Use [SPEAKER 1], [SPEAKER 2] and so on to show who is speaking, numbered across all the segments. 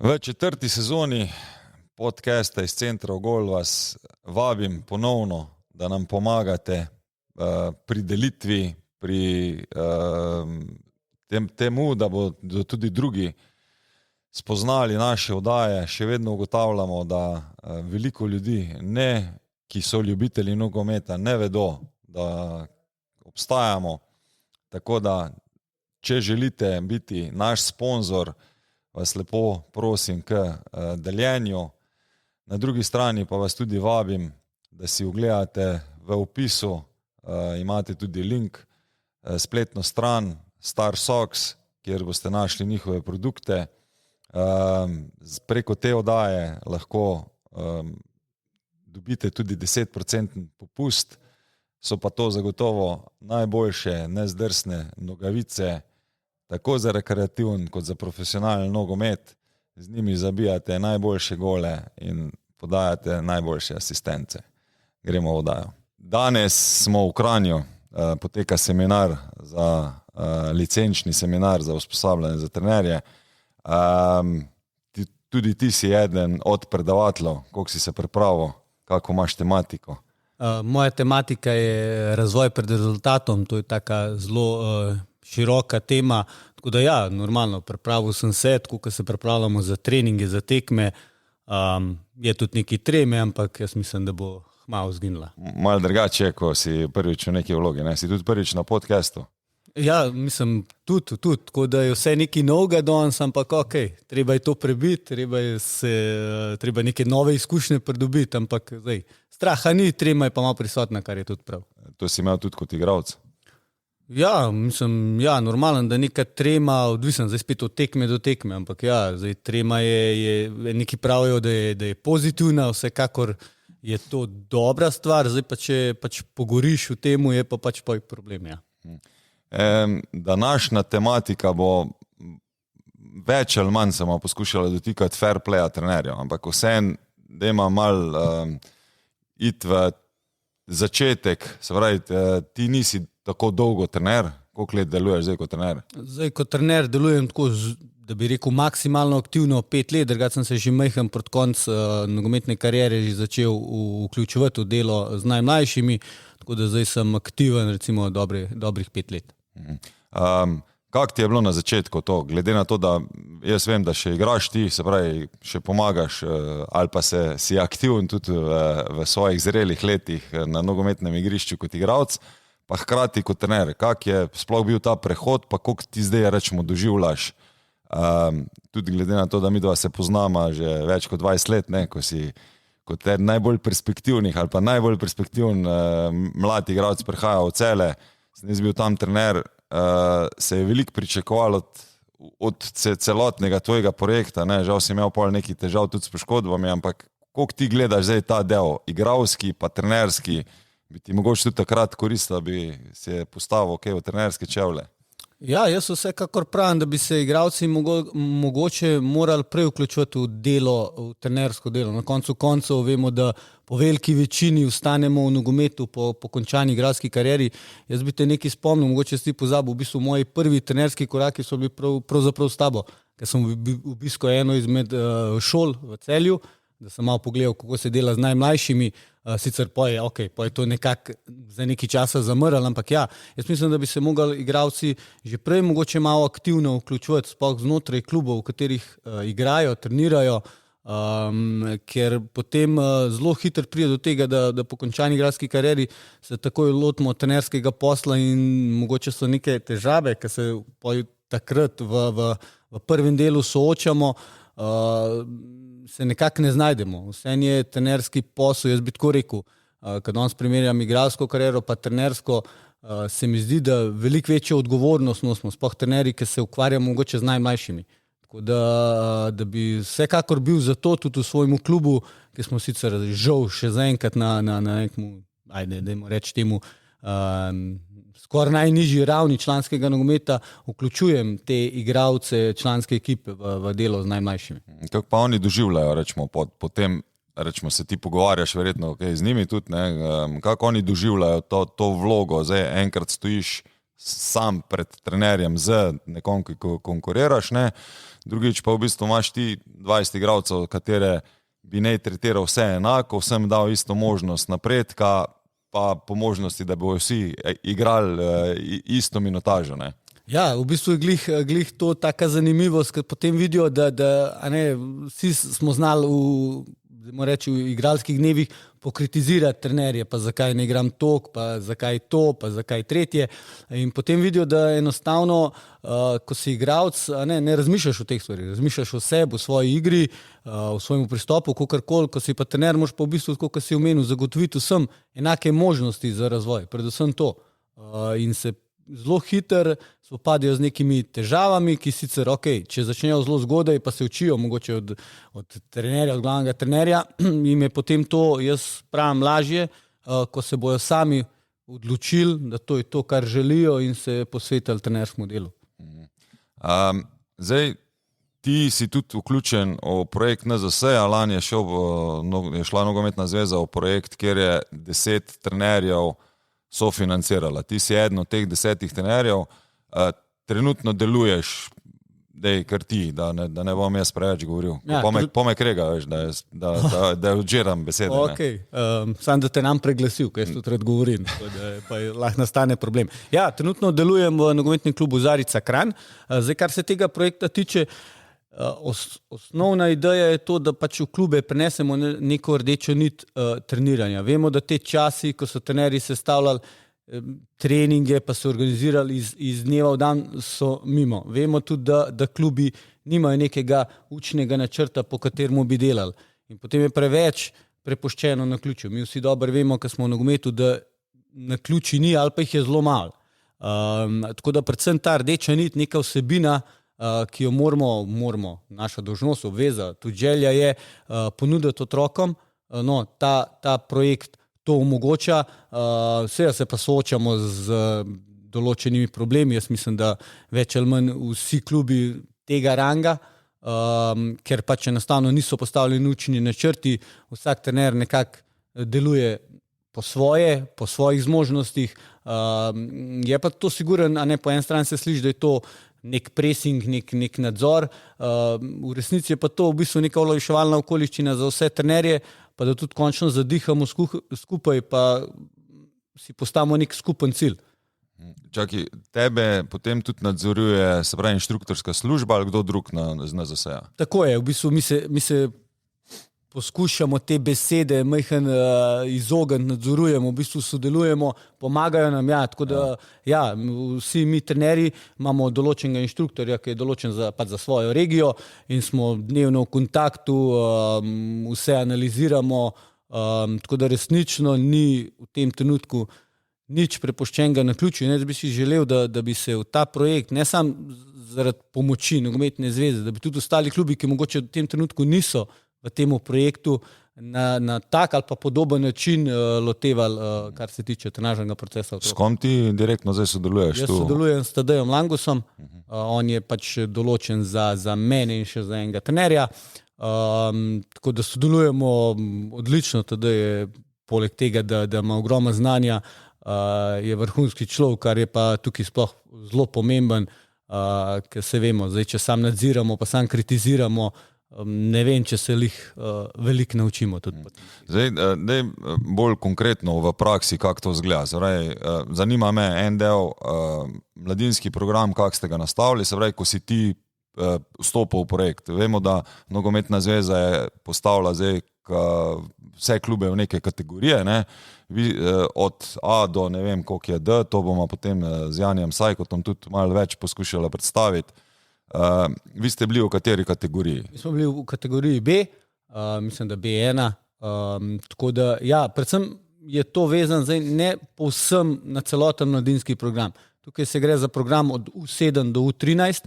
[SPEAKER 1] V 4. sezoni podcasta iz Centra Ogol vas vabim ponovno, da nam pomagate pri delitvi, pri temu, da bodo tudi drugi spoznali naše oddaje. Še vedno ugotavljamo, da veliko ljudi, ki so ljubitelji nogometa, ne vedo, da obstajamo. Tako da, če želite biti naš sponzor, vas lepo prosim k deljenju. Na drugi strani pa vas tudi vabim, da si ogledate v opisu, imate tudi link, spletno stran Star Socks, kjer boste našli njihove produkte. Preko te oddaje lahko dobite tudi 10% popust, so pa to zagotovo najboljše nezdrsne nogavice, tako za rekreativen kot za profesionalen nogomet. Z njimi zabijate najboljše gole in podajate najboljše asistence. Gremo v oddajo. Danes smo v Kranju, poteka seminar licenčni seminar za usposabljanje za trenerje. Tudi ti si eden od predavateljev, koliko si se pripravil, kako imaš tematiko?
[SPEAKER 2] Moja tematika je razvoj pred rezultatom, to je taka zelo široka tema, tako da ja, normalno, pripravil sem se, tako ko se pripravljamo za treninge, za tekme, je tudi neki treme, ampak jaz mislim, da bo malo zginila.
[SPEAKER 1] Malo drugače, ko si prvič v neki vlogi, ne? Si tudi prvič na podcastu?
[SPEAKER 2] Ja, mislim, tudi, tako da je vse nekaj novega danes, ampak treba je to prebiti, treba neke nove izkušnje pridobiti, ampak zdaj, straha ni, trema je pa malo prisotna, kar je tudi prav.
[SPEAKER 1] To si imel tudi kot igralec?
[SPEAKER 2] Ja, mislim, normalno, da neka trema, odvisen zdaj spet od tekme do tekme, ampak ja, zdaj trema je neki pravijo, da je pozitivna, vsekakor je to dobra stvar, zdaj pa če pač pogoriš v temu, je pa pač problem, ja.
[SPEAKER 1] Današnja tematika bo več ali manj samo poskušala dotikati fair playa trenerjev, ampak vseeno, da ima malo iti v začetek, se pravi, ti nisi tako dolgo trener, koliko let deluješ zdaj kot trener?
[SPEAKER 2] Zdaj kot trener delujem tako, da bi rekel maksimalno aktivno 5 let, drugače sem se že majhen proti koncu nogometne kariere že začel vključevati v delo z najmlajšimi, tako da zdaj sem aktiven recimo dobrih 5 let.
[SPEAKER 1] Kako ti je bilo na začetku to, glede na to, da jaz vem, da še igraš ti, se pravi, še pomagaš ali pa si aktiven tudi v svojih zrelih letih na nogometnem igrišču kot igralec, pa hkrati kot trener, kak je sploh bil ta prehod, pa koliko ti zdaj rečemo doživljaš, tudi glede na to, da midva se poznama že več kot 20 let, ne, ko si kot najbolj perspektivnih ali pa najbolj perspektiven mlad igralec prihaja v Cele, sem jaz bil tam trener, se je veliko pričakovalo od celotnega tvojega projekta, ne, žal si imel pol nekaj težav tudi s poškodbami, ampak koliko ti gledaš zdaj ta del, igralski pa trenerski, bi ti mogoče tudi takrat koristilo, da bi se postavil v trenerske čevlje?
[SPEAKER 2] Ja, jaz vsekakor pravim, da bi se igralci mogoče morali prej vključevati v delo, v trenersko delo. Na koncu koncev vemo, da po veliki večini ostanemo v nogometu po končani igralski karieri. Jaz bi te nekaj spomnil, mogoče si pozabil, v bistvu moji prvi trenerski koraki so bili pravzaprav s tabo, ker sem obiskal eno izmed šol v Celju, da sem malo pogledal, kako se dela z najmlajšimi, sicer pa je to nekako za nekaj časa zamrl, ampak ja, jaz mislim, da bi se mogli igralci že prej mogoče malo aktivno vključevati, sploh znotraj klubov, v katerih igrajo, trenirajo, ker potem zelo hitro pride do tega, da po končani igralski karieri se takoj lotimo trenerskega posla in mogoče so neke težave, ker se takrat v prvem delu soočamo, se nekako ne znajdemo. Vseeno je trenerski posel, jaz bi tako rekel, kad danes primerjam igralsko kariero pa trenersko, se mi zdi, da veliko večjo odgovornost nosimo, sploh trenerji, ki se ukvarjamo mogoče z najmlajšimi. Tako da bi vsekakor bil zato tudi v svojemu klubu, ki smo sicer žal še zaenkrat na nekemu, dajmo reči temu, skoraj najnižji ravni članskega nogometa, vključujem te igralce članske ekipe v delo z najmlajšimi.
[SPEAKER 1] Kako pa oni doživljajo, rečemo, potem, rečemo, se ti pogovarjaš verjetno z njimi tudi, ne, kako oni doživljajo to vlogo, zdaj enkrat stojiš sam pred trenerjem z nekom, ki konkuriraš, ne. Drugič pa v bistvu imaš ti 20 igralcev, katere bi ne tretiral vse enako, vsem dal isto možnost napredka, pa po možnosti, da bojo vsi igrali isto minutažo, ne.
[SPEAKER 2] Ja, v bistvu je glih to taka zanimivost, ker potem vidijo, da vsi smo znali v igralskih dnevih pokritizirati trenerje, pa zakaj ne igram tok, pa zakaj to, pa zakaj tretje. In potem vidijo, da enostavno, ko si igralec, ne razmišljaš o teh stvarih, razmišljaš o sebi, o svoji igri, o svojem pristopu, kakorkoli, ko si pa trener, moraš pa v bistvu, kot si omenil, zagotoviti vsem enake možnosti za razvoj, predvsem to. In se zelo hitro spopadajo z nekimi težavami, ki sicer, če začnejo zelo zgodaj, pa se učijo mogoče od trenerja, od glavnega trenerja, jim je potem to, jaz pravim, lažje, ko se bojo sami odločili, da to je to, kar želijo in se posvetili trenerskemu delu.
[SPEAKER 1] Zdaj, ti si tudi vključen v projekt NZS-ja, lani je šla Nogometna zveza v projekt, kjer je 10 trenerjev sofinancirala. Ti si eden od teh 10 trenerjev, trenutno deluješ, kar ti, da ne bom jaz preveč govoril. Ja, pome krega, veš, da odžiram besede.
[SPEAKER 2] Sam da te nam preglasil, ker jaz tudi rad govorim, pa lahko nastane problem. Ja, trenutno delujem v nogometnem klubu Zarica Kranj. Zdaj, kar se tega projekta tiče, osnovna ideja je to, da pač v klube prenesemo neko rdečo nit treniranja. Vemo, da te časi, ko so trenerji sestavljali treninge, pa so organizirali iz dneva v dan, so mimo. Vemo tudi, da klubi nimajo nekega učnega načrta, po kateremu bi delali. In potem je preveč prepuščeno naključju. Mi vsi dobro vemo, ko smo v nogometu, da naključij ni ali pa jih je zelo malo. Tako da predvsem ta rdeča nit, neka vsebina, ki jo moramo, naša dolžnost, obveza, tudi želja je ponuditi otrokom. No, ta projekt to omogoča, seveda se pa soočamo z določenimi problemi. Jaz mislim, da več ali manj vsi klubi tega ranga, ker pač enostavno niso postavljeni učni načrti, vsak trener nekako deluje po svojih zmožnostih. Je pa to siguren, po eni strani se sliši, da je to nek pressing, nek nadzor. V resnici je pa to v bistvu neka olajševalna okoliščina za vse trenerje, pa da tudi končno zadihamo skupaj, pa si postavimo nek skupen cilj.
[SPEAKER 1] Čakaj, tebe potem tudi nadzoruje, se pravi, inštruktorska služba ali kdo drug na NZS-ja?
[SPEAKER 2] Tako je, v bistvu mi se poskušamo te besede majhen izogniti, nadzorujemo, v bistvu sodelujemo, pomagajo nam, tako da vsi mi trenerji imamo določenega inštruktorja, ki je določen za svojo regijo in smo dnevno v kontaktu, vse analiziramo, tako da resnično ni v tem trenutku nič prepuščenega naključju. Jaz bi si želel, da bi se v ta projekt, ne samo zaradi pomoči Nogometne zveze, da bi tudi ostali klubi, ki mogoče v tem trenutku niso v tem projektu, na tak ali pa podoben način lotevali, kar se tiče trenažnega procesa.
[SPEAKER 1] S kom ti direktno zdaj sodeluješ?
[SPEAKER 2] Jaz sodelujem s Tadejom Langusom, on je pač določen za mene in še za enega trenerja, tako da sodelujemo odlično. Tadej je poleg tega, da ima ogromno znanja, je vrhunski človek, kar je pa tukaj sploh zelo pomemben, ker se vemo, zdaj, če sam nadziramo, pa sam kritiziramo, ne vem, če se veliko naučimo.
[SPEAKER 1] Zdaj, bolj konkretno v praksi, kako to izgleda. Zanima me en del, mladinski program, kako ste ga nastavili, se pravi, ko si ti vstopil v projekt. Vemo, da Nogometna zveza je postavila zdaj vse klube v neke kategorije, ne? Od A do ne vem, koliko je D, to bomo potem z Janijem Sajkotom tudi malo več poskušali predstaviti. Vi ste bili v kateri kategoriji?
[SPEAKER 2] Mi smo bili v kategoriji B, mislim, da B1, tako da, predvsem je to vezan zdaj ne povsem na celoten mladinski program. Tukaj se gre za program od U7 do U13,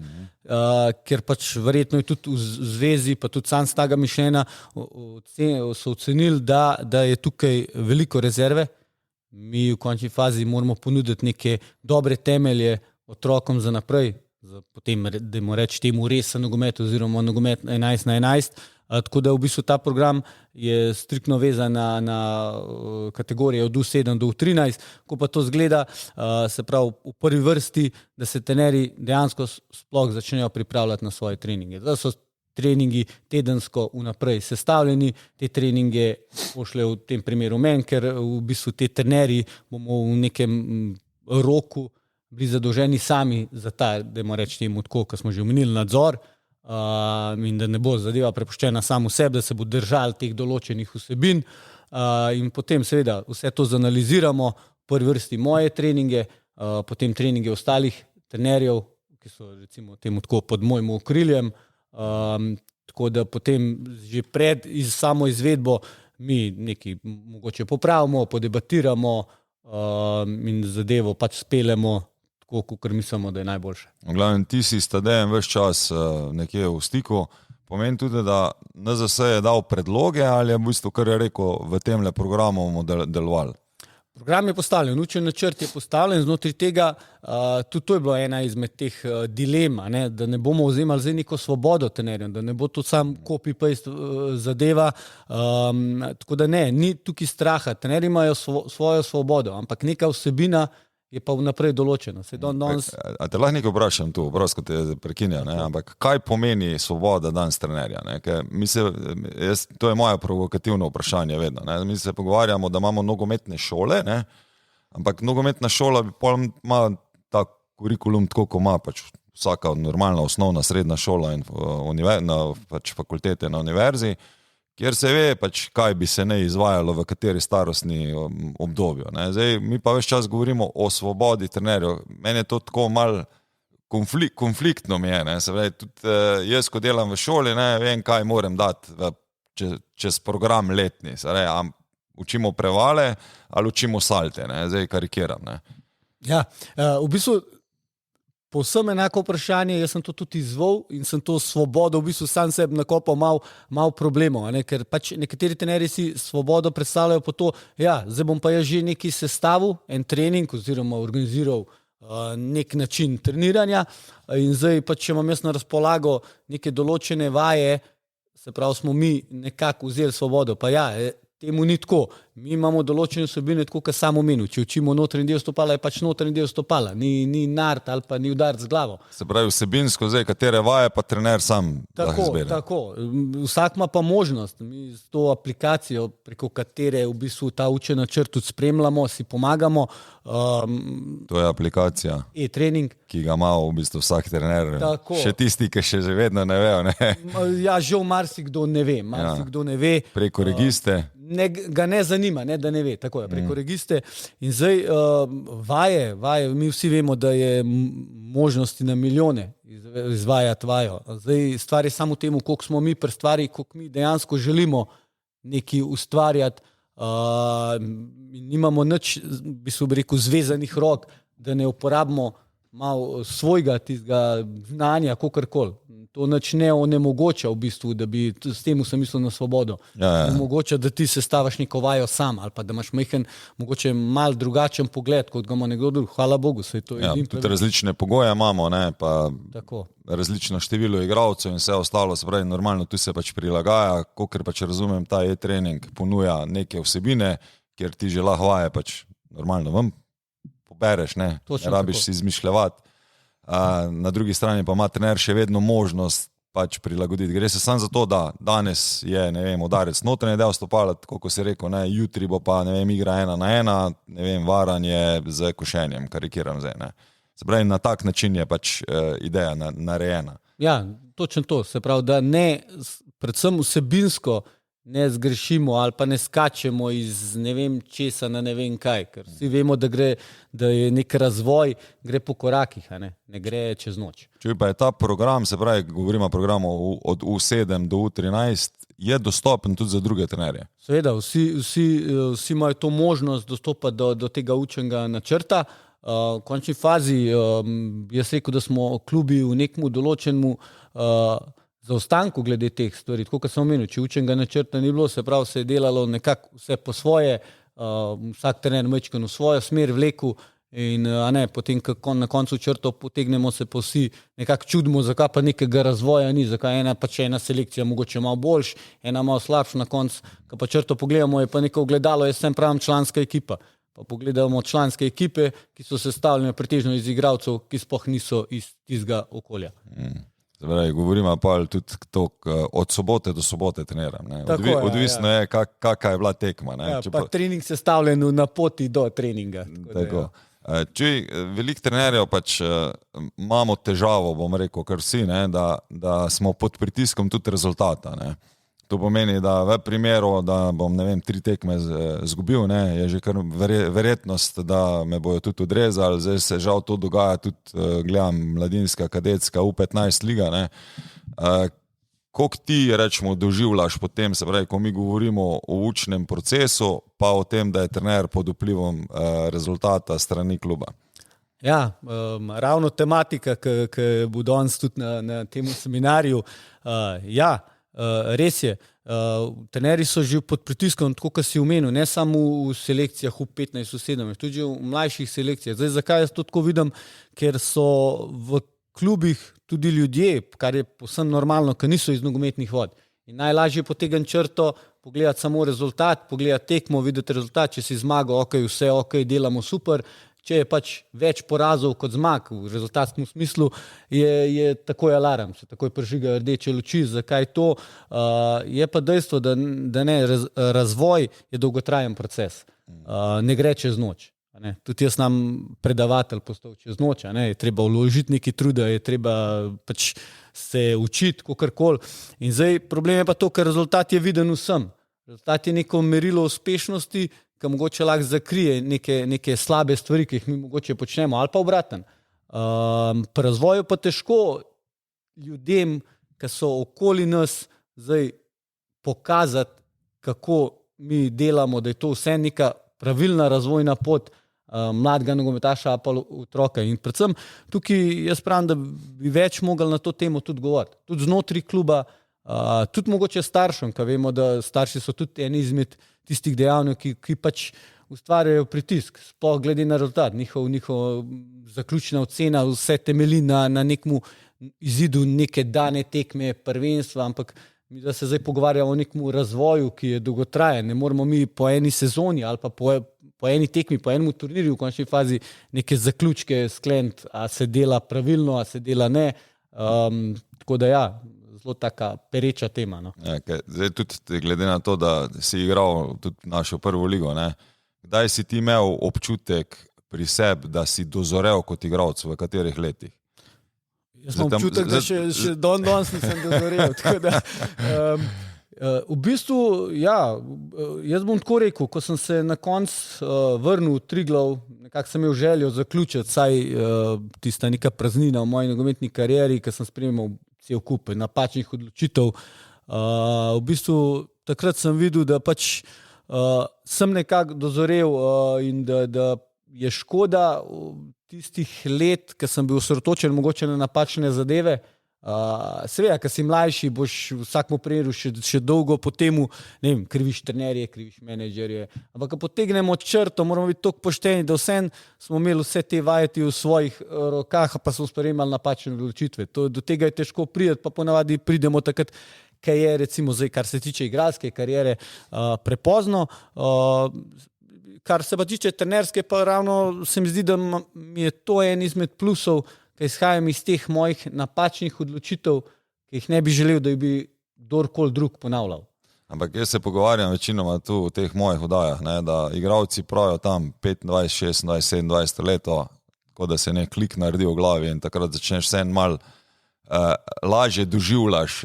[SPEAKER 2] ker pač verjetno je tudi v zvezi, pa tudi sam Staga Mišljena so ocenili, da je tukaj veliko rezerve. Mi v končni fazi moramo ponuditi neke dobre temelje otrokom za naprej. potem, dajmo reči, temu resen nogomet oziroma nogomet 11-11. Tako da v bistvu ta program je striktno vezan na kategorije od U7 do U13. Ko pa to zgleda, se pravi v prvi vrsti, da se trenerji dejansko sploh začnejo pripravljati na svoje treninge. Da so treningi tedensko vnaprej sestavljeni, te treninge pošljejo v tem primeru meni, ker v bistvu te trenerji bomo v nekem roku bili zadolženi sami za ta, dajmo reči temu tako, ko smo že omenili, nadzor, in da ne bo zadeva prepuščena samo sebi, da se bo držal teh določenih vsebin, in potem seveda vse to zanaliziramo, v prvi vrsti moje treninge, potem treninge ostalih trenerjev, ki so recimo temu tako pod mojim okriljem, tako da potem že pred samo izvedbo mi nekaj mogoče popravimo, podebatiramo in zadevo pač speljemo tako, kot mislimo, da je najboljše.
[SPEAKER 1] V glavnem, ti si s Tadejem ves čas nekje v stiku. Pomeni tudi, da NZS je dal predloge ali je v bistvu, kar je rekel, v temle programu bomo delovali?
[SPEAKER 2] Program je postavljen, učni načrt je postavljen, znotraj tega tudi to je bila ena izmed teh dilema, ne, da ne bomo vzemali zdaj neko svobodo trenerjem, da ne bo to sam copy-paste zadeva, tako da ne, ni tukaj straha, trenerji imajo svojo svobodo, ampak neka vsebina je pa vnaprej določena.
[SPEAKER 1] A te lahko nekaj vprašam tu, prosto te prekinja, ne? Ampak kaj pomeni svoboda danes trenerja? To je moje provokativno vprašanje vedno. Ne? Mi se pogovarjamo, da imamo nogometne šole, ne? Ampak nogometna šola ima ta kurikulum tako, ko ima pač vsaka normalna osnovna srednja šola in pač fakultete na univerzi, kjer se ve, pač, kaj bi se ne izvajalo v kateri starostni obdobju. Ne. Zdaj, mi pa več čas govorimo o svobodi trenerjev. Meni je to tako malo konfliktno mi je. Ne. Se pravi, tudi jaz, ko delam v šoli, ne, vem, kaj moram dati čez program letni. Se pravi, učimo prevale ali učimo salte. Ne. Zdaj karikiram. Ne.
[SPEAKER 2] Ja, v bistvu povsem enako vprašanje, jaz sem to tudi izval in sem to svobodo v bistvu sam sebi nakopal malo problemov, ne? Ker pač nekateri trenerji si svobodo predstavljajo po to, ja, zdaj bom pa jaz že nekaj sestavil, en trening oziroma organiziral nek način treniranja in zdaj pač, če imam jaz na razpolago neke določene vaje, se pravi, smo mi nekako vzeli svobodo, pa ja, temu ni tako. Mi imamo določene vsebine, tako kot sam omenil. Če učimo notranji del stopala, je pač notranji del stopala. Ni nart ali pa ni udarc z glavo.
[SPEAKER 1] Se pravi, vsebinsko zdaj, katere vaje pa trener sam lahko izbere.
[SPEAKER 2] Tako. Vsak ima pa možnost. Mi s to aplikacijo, preko katere v bistvu ta učen načrt tudi spremljamo, si pomagamo.
[SPEAKER 1] To je aplikacija,
[SPEAKER 2] e-trening,
[SPEAKER 1] ki ga ima v bistvu vsak trener.
[SPEAKER 2] Tako.
[SPEAKER 1] Še tisti, ki še vedno ne vejo. Ne?
[SPEAKER 2] Ja, žal marsikdo ne ve. Ne ve.
[SPEAKER 1] Preko registe.
[SPEAKER 2] Ga ne zanima, ne, da ne ve, tako je, preko registe. In zdaj vaje, mi vsi vemo, da je možnosti na milijone izvajati vajo. Zdaj stvar je samo v tem, koliko smo mi pri stvari, koliko mi dejansko želimo nekaj ustvarjati, nimamo nič, bi se rekel, zvezanih rok, da ne uporabimo malo svojega tistega znanja, kakorkoli. To nič ne onemogoča v bistvu, da bi s tem sem mislil na svobodo.
[SPEAKER 1] Ja.
[SPEAKER 2] Omogoča, da ti sestavaš neko vajo sam ali pa da imaš majhen, mogoče mal drugačen pogled, kot ga ima nekdo drug. Hvala Bogu, se je to
[SPEAKER 1] tudi različne pogoje imamo, ne, pa
[SPEAKER 2] tako.
[SPEAKER 1] Različno število igralcev in vse ostalo, se pravi, normalno tu se pač prilagaja, kolikor pač razumem, ta e-trening ponuja neke vsebine, kjer ti že lahko vaje pač normalno vam pobereš, ne rabiš si izmišljevati. Na drugi strani pa ima trener še vedno možnost pač prilagoditi. Gre se samo za to, da danes je, ne vem, udarec notranje del stopala, kako si rekel, ne, jutri bo pa, ne vem, igra 1-1, ne vem, varanje z košenjem, karikiram zdaj, ne. Se pravi, na tak način je pač ideja narejena.
[SPEAKER 2] Ja, točno to, se pravi, da ne, predvsem vsebinsko ne zgrešimo ali pa ne skačemo iz ne vem česa na ne vem kaj, ker vsi vemo, da je nek razvoj, gre po korakih, ne gre čez noč.
[SPEAKER 1] Če pa je ta program, se pravi, govorimo o programu od U7 do U13, je dostopen tudi za druge trenerje?
[SPEAKER 2] Seveda, vsi imajo to možnost dostopati do tega učenega načrta. V končni fazi, jaz rekel, da smo klubi v nekem določenemu zaostanku glede teh stvari, tako kot sem omenil, če učenega načrta ni bilo, se pravi, se je delalo nekako vse po svoje, vsak trener majčkeno v svojo smer vlekel in potem, kako na koncu črto potegnemo, se pa vsi nekako čudimo, zakaj pa nekega razvoja ni, zakaj ena selekcija mogoče malo boljš, ena malo slabš, na koncu, ko pa črto pogledamo, je pa neko ogledalo, jaz sem pravim članska ekipa. Pa pogledamo članske ekipe, ki so sestavljene pretežno iz igralcev, ki sploh niso iz tistega okolja.
[SPEAKER 1] Zdaj, govorimo pa tudi to, od sobote do sobote treniram. Odvisno je, kakva je bila tekma.
[SPEAKER 2] Pa trening sestavljen na poti do treninga.
[SPEAKER 1] Tako. Veliko trenerjev pač imamo težavo, bom rekel, kar vsi, da smo pod pritiskom tudi rezultata. To pomeni, da v primeru, da bom 3 tekme zgubil, je že kar verjetnost, da me bojo tudi odrezali. Zdaj se žal to dogaja, tudi gledam mladinska, kadetska, U15 liga. Koliko ti, rečemo, doživljaš potem, se pravi, ko mi govorimo o učnem procesu, pa o tem, da je trener pod vplivom rezultata strani kluba?
[SPEAKER 2] Ja, ravno tematika, ki bo danes tudi na tem seminarju. Res je, trenerji so že pod pritiskom, tako kot si omenil, ne samo v selekcijah U15, U17, tudi v mlajših selekcijah. Zdaj, zakaj jaz to tako vidim? Ker so v klubih tudi ljudje, kar je povsem normalno, ki niso iz nogometnih vod. In najlažje potegniti črto, pogledati samo rezultat, pogledati tekmo, videti rezultat, če si zmagal, vse delamo super. Če je pač več porazov kot zmag v rezultatskem smislu, je takoj alarm, se takoj prižigajo rdeče luči. Zakaj to? Je pa dejstvo, da razvoj je dolgotrajen proces. Ne gre čez noč. Tudi jaz nam predavatelj postal čez noč. Je treba vložiti neki truda, je treba pač se učiti, kakorkoli. In zdaj problem je pa to, ker rezultat je viden vsem. Rezultat je neko merilo uspešnosti, ki mogoče lahko zakrije neke slabe stvari, ki jih mi mogoče počnemo, ali pa obraten. Pri razvoju pa težko ljudem, ki so okoli nas, zdaj pokazati, kako mi delamo, da je to vse neka pravilna razvojna pot mladega nogometaša pa otroka. In predvsem tukaj jaz pravim, da bi več mogli na to temo tudi govoriti. Tudi znotraj kluba, tudi mogoče staršem, ker vemo, da starši so tudi eni izmed tistih dejavnikov, ki pač ustvarjajo pritisk, sploh glede na rezultat. Njihov zaključna ocena vse temelji na nekem izidu neke dane tekme, prvenstva, ampak mi da se zdaj pogovarjamo o nekem razvoju, ki je dolgotrajen. Ne moramo mi po eni sezoni ali pa po eni tekmi, po enem turnirju v končni fazi neke zaključke skleniti, a se dela pravilno, a se dela ne. Tako da zelo taka pereča tema. No.
[SPEAKER 1] Zdaj tudi glede na to, da si igral tudi našo prvo ligo, kdaj si ti imel občutek pri sebi, da si dozorel kot igralec, v katerih letih?
[SPEAKER 2] Jaz imam občutek, da še danes nisem dozorel. Tako da, v bistvu, jaz bom tako rekel, ko sem se na koncu vrnil v Triglav, nekako sem imel željo zaključiti, saj tista neka praznina v moji nogometni karieri, ki sem sprejemal cel kup napačnih odločitev. V bistvu takrat sem videl, da pač sem nekako dozorel in da je škoda tistih let, ki sem bil osredotočen mogoče na napačne zadeve. Seveda, ko si mlajši, boš v vsakem primeru še dolgo po temu, kriviš trenerje, kriviš menedžerje. Ampak, ko potegnemo črto, moramo biti toliko pošteni, da smo imeli vse te vajeti v svojih rokah, pa smo sprejemali napačne odločitve. Do tega je težko priti, pa ponavadi pridemo takrat, kaj je recimo zdaj, kar se tiče igralske kariere, prepozno. Kar se pa tiče trenerske, pa ravno se mi zdi, da mi je to en izmed plusov, ki izhajam iz teh mojih napačnih odločitev, ki jih ne bi želel, da bi kdorkoli drug ponavljal.
[SPEAKER 1] Ampak jaz se pogovarjam večinoma tu v teh mojih oddajah, da igralci pravijo tam 25, 26, 27 leto, tako da se nek klik naredi v glavi in takrat začneš vse malo lažje doživljaš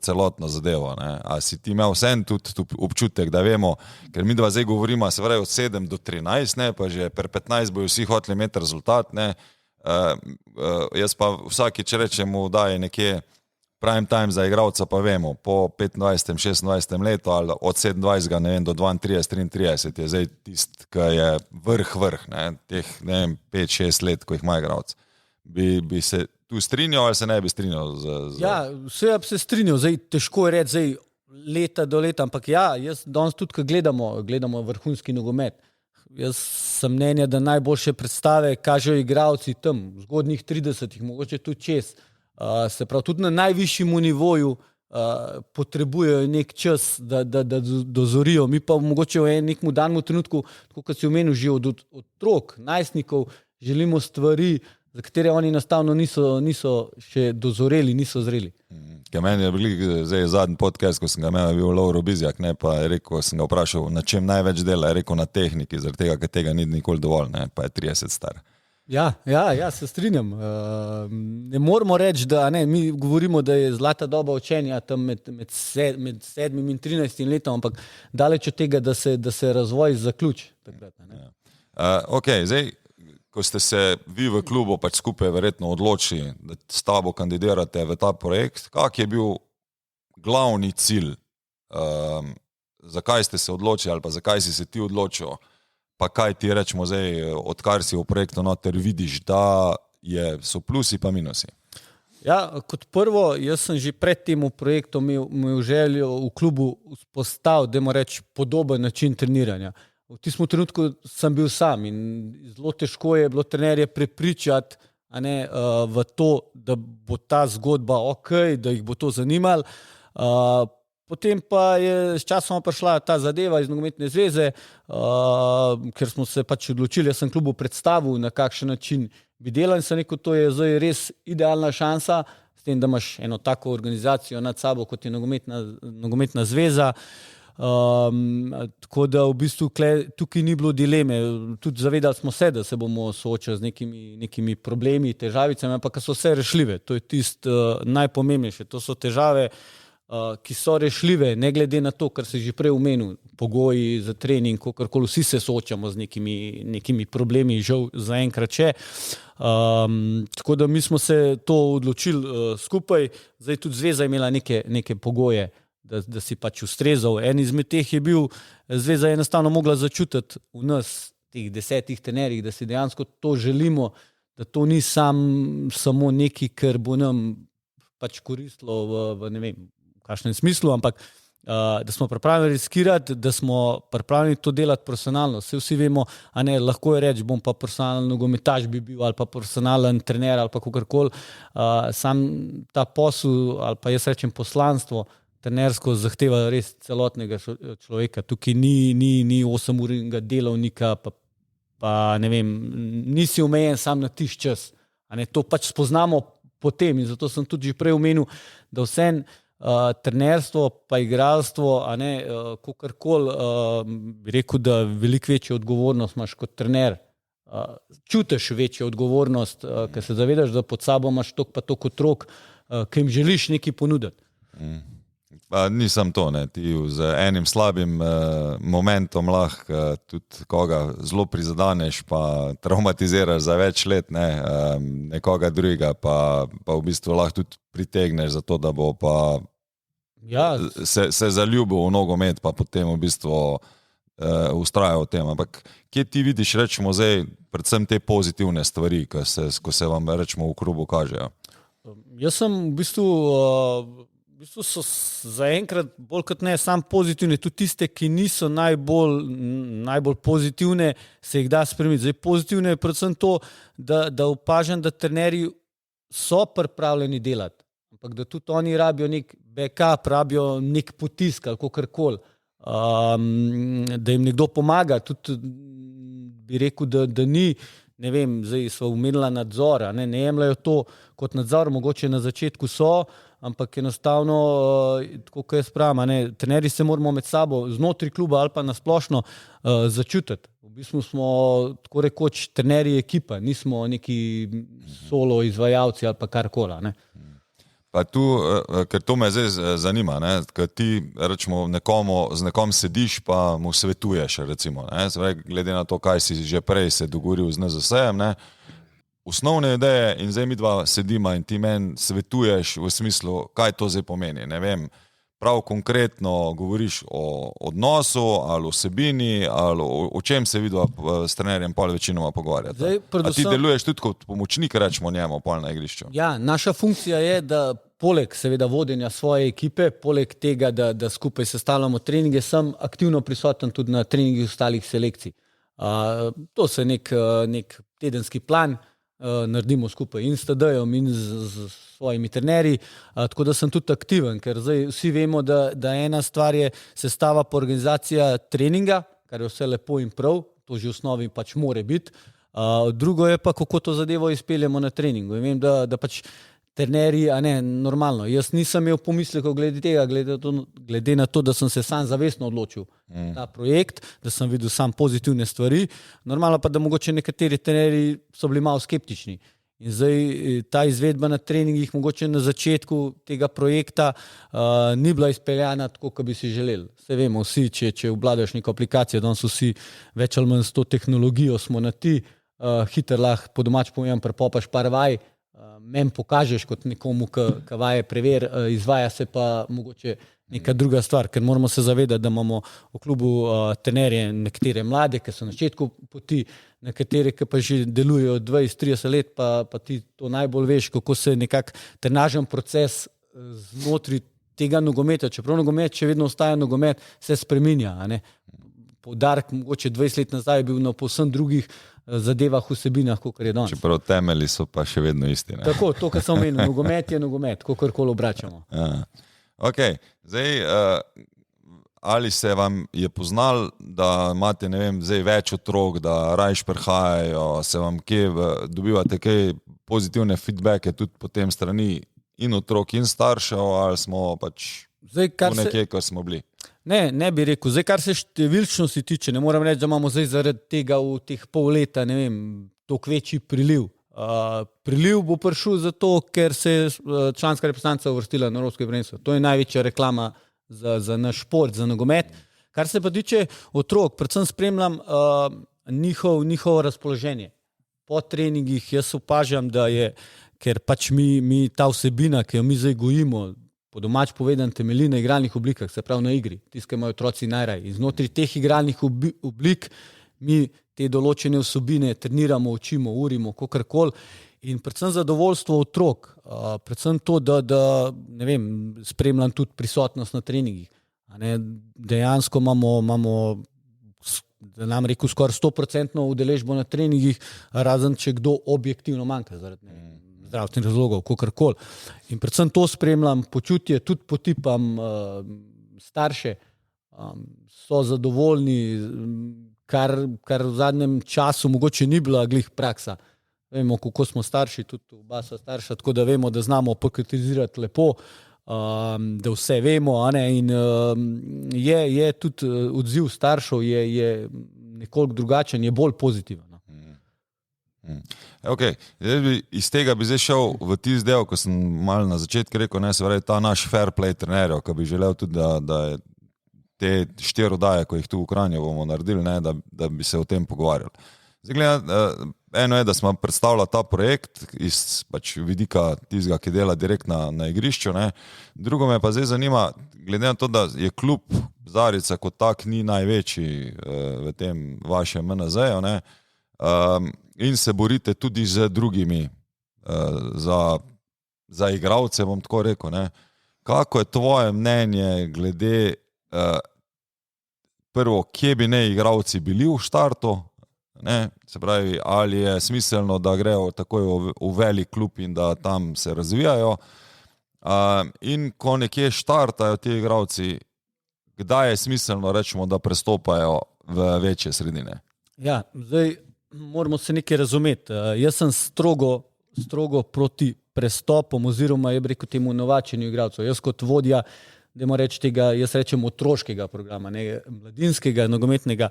[SPEAKER 1] celotno zadevo. A si ti imel vse tudi občutek, da vemo, ker mi dva zdaj govorimo, se pravi od 7 do 13, pa že per 15 bojo vsi hoteli imeti rezultat, jaz pa vsakič rečemo, da je nekje prime time za igralca, pa vemo, po 25, 26 letu ali od 27 do 32, 33 je zdaj tist, ki je vrh, teh 5-6 let, ko jih ima igralc. Bi se tu strinjal ali se ne bi strinjal?
[SPEAKER 2] Vse bi se strinjal, zdaj težko je reči leta do leta, ampak jaz danes tudi, ko gledamo vrhunski nogomet, jaz sem mnenja, da najboljše predstave kažejo igralci tam, v zgodnjih 30-ih, mogoče tudi čez. Se pravi, tudi na najvišjem nivoju potrebujejo nek čas, da dozorijo. Mi pa mogoče v nekem danem trenutku, tako kot si omenil, že od otrok, najstnikov, želimo stvari, za katere oni enostavno niso še dozoreli, niso zreli.
[SPEAKER 1] Kaj meni je bil zadnji podcast, ko sem ga imel, bil Lovro Bizjak, ne, pa je rekel, sem ga vprašal, na čem največ dela, je rekel na tehniki, zaradi tega, ker tega ni nikoli dovolj, ne, pa je 30 star.
[SPEAKER 2] Ja, se strinjam. Ne moramo reči, da ne, mi govorimo, da je zlata doba učenja tam med 7 in 13 letom, ampak daleč od tega, da se razvoj zaključi.
[SPEAKER 1] Ok, zdaj, ko ste se vi v klubu pač skupaj verjetno odločili, da s tabo kandidirate v ta projekt, kak je bil glavni cilj? Zakaj ste se odločili ali pa zakaj si se ti odločil? Pa kaj ti rečemo zdaj, odkar si v projektu noter vidiš, da so plusi pa minusi?
[SPEAKER 2] Ja, kot prvo, jaz sem že pred tem projektom imel željo v klubu vzpostaviti, dajmo reči, podoben način treniranja. V tistem trenutku sem bil sam in zelo težko je bilo trenerje prepričati v to, da bo ta zgodba ok, da jih bo to zanimalo. Potem pa je s časom prišla ta zadeva iz Nogometne zveze, ker smo se pač odločili, jaz sem klubu predstavil, na kakšen način bi delal in sem rekel, to je zdaj res idealna šansa, s tem, da imaš eno tako organizacijo nad sabo, kot je Nogometna zveza. Tako da v bistvu tukaj ni bilo dileme. Tudi zavedali smo se, da se bomo soočali z nekimi problemi, težavicami, ampak so vse rešljive. To je tisto najpomembnejše. To so težave, ki so rešljive, ne glede na to, kar si že prej omenil, pogoji za trening, kakorkoli vsi se soočamo z nekimi problemi, žal zaenkrat še. Tako da mi smo se to odločili skupaj, zdaj tudi zveza imela neke pogoje, da si pač ustrezal. En izmed teh je bil, zveza je enostavno mogla začutiti v nas, teh 10 trenerjih, da si dejansko to želimo, da to ni samo nekaj, kar bo nam pač koristilo v ne vem, v kakšnem smislu, ampak da smo pripravljeni riskirati, da smo pripravljeni to delati profesionalno. Vsi vemo, lahko je reči, bom pa profesionalen nogometaš bi bil, ali pa profesionalen trener, ali pa kakorkoli. Sam ta posel, ali pa jaz rečem poslanstvo, trenersko zahteva res celotnega človeka. Tukaj ni 8-urnega delovnika, pa ne vem, nisi omejen sam na tiš čas. To pač spoznamo potem in zato sem tudi že prej omenil, da vsem trenerstvo pa igralstvo, kakorkoli, bi rekel, da veliko večjo odgovornost imaš kot trener. Čutiš večjo odgovornost, ker se zavedaš, da pod sabo imaš toliko pa toliko otrok, ki jim želiš nekaj ponuditi.
[SPEAKER 1] Pa nisem to, ne. Ti z enim slabim momentom lahko tudi koga zelo prizadaneš pa traumatiziraš za več let, nekoga drugega pa v bistvu lahko tudi pritegneš za to, da bo pa se zaljubil v nogomet pa potem v bistvu ustrajal v tem. Ampak kje ti vidiš, rečemo zdaj, predvsem te pozitivne stvari, ko se vam rečemo v klubu kažejo?
[SPEAKER 2] Jaz sem v bistvu so zaenkrat bolj kot ne sam pozitivne, tudi tiste, ki niso najbolj pozitivne, se jih da spremeniti. Zdaj pozitivne je predvsem to, da opažam, da trenerji so pripravljeni delati, ampak da tudi oni rabijo nek backup, rabijo nek potisk ali kakorkoli, da jim nekdo pomaga. Tudi bi rekel, da ni, ne vem, zdaj so umenila nadzora, ne jemljajo to kot nadzor, mogoče na začetku so, ampak enostavno, tako kot jaz pravim, trenerji se moramo med sabo znotraj kluba ali pa nasplošno začutiti. V bistvu smo tako rekoč trenerji ekipa, nismo neki solo izvajalci ali pa karkoli.
[SPEAKER 1] Pa tu, ker to me zdaj zanima, ker ti rečemo z nekom sediš pa mu svetuješ, recimo, glede na to, kaj si že prej se dogovoril z NZS-jem, osnovne ideje in zdaj mi dva sedima in ti meni svetuješ v smislu, kaj to zdaj pomeni. Ne vem, prav konkretno govoriš o odnosu ali o vsebini ali o čem se vidva s trenerjem pol večinoma pogovarjata. A ti deluješ tudi kot pomočnik, rečemo njemu, pol na igrišču?
[SPEAKER 2] Ja, naša funkcija je, da poleg seveda vodenja svoje ekipe, poleg tega, da skupaj sestavljamo treninge, sem aktivno prisoten tudi na treningih ostalih selekcij. To se nek tedenski plan, naredimo skupaj in s TD-jem in z svojimi trenerji, tako da sem tudi aktiven, ker zdaj vsi vemo, da ena stvar je sestava pa organizacija treninga, kar je vse lepo in prav, to že v osnovi pač more biti. Drugo je pa, kako to zadevo izpeljemo na treningu. In vem, da pač trenerji, normalno. Jaz nisem imel pomislekov glede tega, glede na to, da sem se sam zavestno odločil ta projekt, da sem videl sam pozitivne stvari. Normalno pa, da mogoče nekateri trenerji so bili malo skeptični. In zdaj ta izvedba na treningih mogoče na začetku tega projekta ni bila izpeljana tako, kot bi si želeli. Vse vemo vsi, če obvladaš neko aplikacijo, danes vsi več ali manj s to tehnologijo smo na ti, hitro lahko po domač povem, prepopaš par vaj, meni pokažeš kot nekomu, ki vaje prever, izvaja se pa mogoče neka druga stvar, ker moramo se zavedati, da imamo v klubu trenerje nekatere mlade, ki so na začetku poti, nekatere, ki pa že delujejo 20-30 let, pa ti to najbolj veš, kako se nekak trenažen proces znotraj tega nogometa, čeprav nogomet še vedno ostaja nogomet, se spreminja. Poudarek mogoče 20 let nazaj je bil na povsem drugih zadevah, vsebinah, kot je danes.
[SPEAKER 1] Čeprav temelji so pa še vedno isti.
[SPEAKER 2] Tako, to, kar sem omenil, nogomet je nogomet, kakorkoli obračamo.
[SPEAKER 1] Ok, zdaj, ali se vam je poznal, da imate, zdaj več otrok, da rajš prihajajo, se vam dobivate kaj pozitivne feedbacke tudi po tem strani in otrok in staršev, ali smo pač nekje, kar smo bili?
[SPEAKER 2] Ne bi rekel. Zdaj, kar se številčnosti tiče, ne moram reči, da imamo zdaj zaradi tega v teh pol leta, toliko večji priliv. Priliv bo prišel zato, ker se je članska reprezentanca uvrstila na evropsko prvenstvo. To je največja reklama za naš šport, za nogomet. Kar se pa tiče otrok, predvsem spremljam njihovo razpoloženje. Po treningih jaz opažam, da je, ker pač mi ta vsebina, ki jo mi zdaj gojimo, po domač povedan, temelji na igralnih oblikah, se pravi na igri, tiste, ki imajo otroci najraj. In znotraj teh igralnih oblik mi te določene vsebine treniramo, učimo, urimo, kakorkoli. In predvsem zadovoljstvo otrok, predvsem to, da spremljam tudi prisotnost na treningih. Dejansko imamo da nam rekel, skoraj 100% udeležbo na treningih, razen če kdo objektivno manjka zaradi zdravstvenih razlogov, kakorkoli. In predvsem to spremljam, počutje, tudi potipam starše, so zadovoljni, kar v zadnjem času mogoče ni bila glih praksa. Vemo, kako smo starši, tudi oba sva starša, tako da vemo, da znamo pokritizirati lepo, da vse vemo, in je tudi odziv staršev je nekoliko drugačen, je bolj pozitiven.
[SPEAKER 1] Ok, iz tega bi zdaj šel v tisti del, ko sem malo na začetku rekel, se pravi ta naš fair play trenerjev, ki bi želel tudi, da je te 4 oddaje, ko jih tu v Kranju bomo naredili, da bi se o tem pogovarjali. Zdaj, eno je, da smo predstavljali ta projekt iz pač vidika tistega, ki dela direkt na igrišču. Drugo me pa zdaj zanima, glede na to, da je klub Zarica kot tak ni največji v tem vašem MNZ-ju, in se borite tudi z drugimi za igralce, bom tako rekel. Kako je tvoje mnenje glede prvo, kje bi igralci bili v štartu? Se pravi, ali je smiselno, da grejo takoj v velik klub in da tam se razvijajo, in ko nekje štartajo ti igralci, kdaj je smiselno, rečemo, da prestopajo v večje sredine?
[SPEAKER 2] Ja, zdaj moramo se nekaj razumeti. Jaz sem strogo proti prestopom oziroma je rekel temu novačenju igralcev. Jaz kot vodja, dajmo reči tega, jaz rečem otroškega programa, mladinskega, nogometnega,